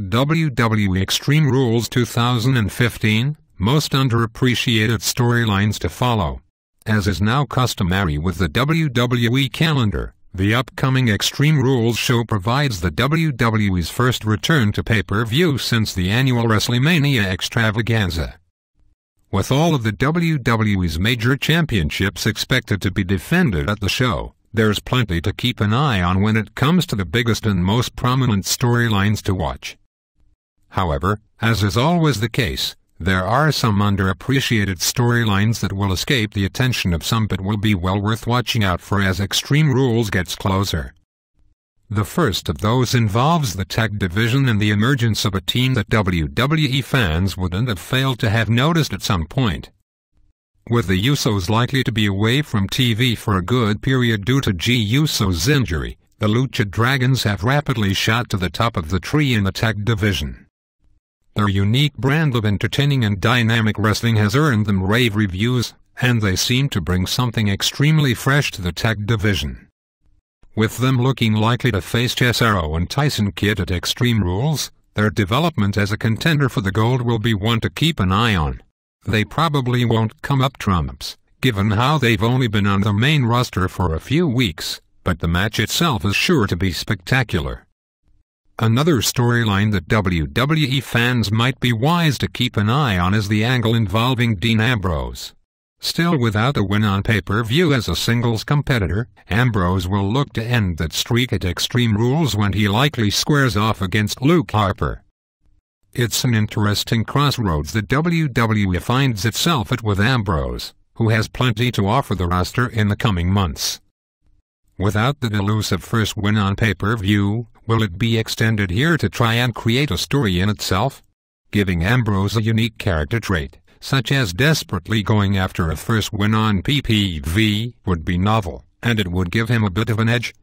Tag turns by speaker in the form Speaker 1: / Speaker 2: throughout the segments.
Speaker 1: WWE Extreme Rules 2015, Most Underappreciated Storylines to Follow. As is now customary with the WWE calendar, the upcoming Extreme Rules show provides the WWE's first return to pay-per-view since the annual WrestleMania extravaganza. With all of the WWE's major championships expected to be defended at the show, there's plenty to keep an eye on when it comes to the biggest and most prominent storylines to watch. However, as is always the case, there are some underappreciated storylines that will escape the attention of some but will be well worth watching out for as Extreme Rules gets closer. The first of those involves the tag division and the emergence of a team that WWE fans wouldn't have failed to have noticed at some point. With the Usos likely to be away from TV for a good period due to Jey Uso's injury, the Lucha Dragons have rapidly shot to the top of the tree in the tag division. Their unique brand of entertaining and dynamic wrestling has earned them rave reviews, and they seem to bring something extremely fresh to the tag division. With them looking likely to face Cesaro and Tyson Kidd at Extreme Rules, their development as a contender for the gold will be one to keep an eye on. They probably won't come up trumps, given how they've only been on the main roster for a few weeks, but the match itself is sure to be spectacular. Another storyline that WWE fans might be wise to keep an eye on is the angle involving Dean Ambrose. Still without a win on pay-per-view as a singles competitor, Ambrose will look to end that streak at Extreme Rules when he likely squares off against Luke Harper. It's an interesting crossroads that WWE finds itself at with Ambrose, who has plenty to offer the roster in the coming months. Without the elusive first win on pay-per-view, will it be extended here to try and create a story in itself? Giving Ambrose a unique character trait, such as desperately going after a first win on PPV, would be novel, and it would give him a bit of an edge.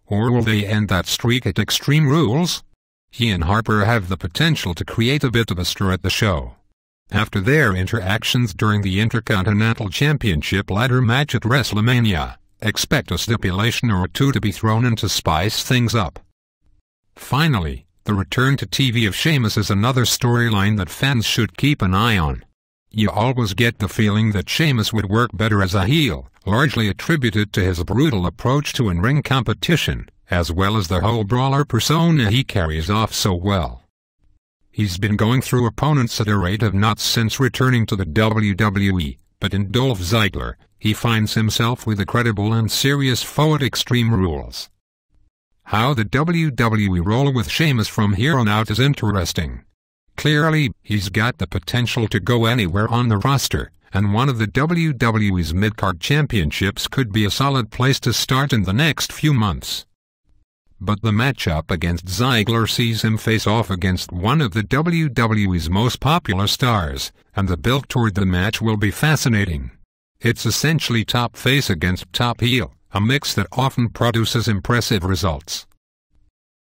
Speaker 1: Or will they end that streak at Extreme Rules? He and Harper have the potential to create a bit of a stir at the show. After their interactions during the Intercontinental Championship ladder match at WrestleMania, expect a stipulation or two to be thrown in to spice things up. Finally, the return to TV of Sheamus is another storyline that fans should keep an eye on. You always get the feeling that Sheamus would work better as a heel, largely attributed to his brutal approach to in-ring competition, as well as the whole brawler persona he carries off so well. He's been going through opponents at a rate of knots since returning to the WWE, but in Dolph Ziggler, he finds himself with a credible and serious foe at Extreme Rules. How the WWE roll with Sheamus from here on out is interesting. Clearly, he's got the potential to go anywhere on the roster, and one of the WWE's mid-card championships could be a solid place to start in the next few months. But the matchup against Ziggler sees him face off against one of the WWE's most popular stars, and the build toward the match will be fascinating. It's essentially top face against top heel, a mix that often produces impressive results.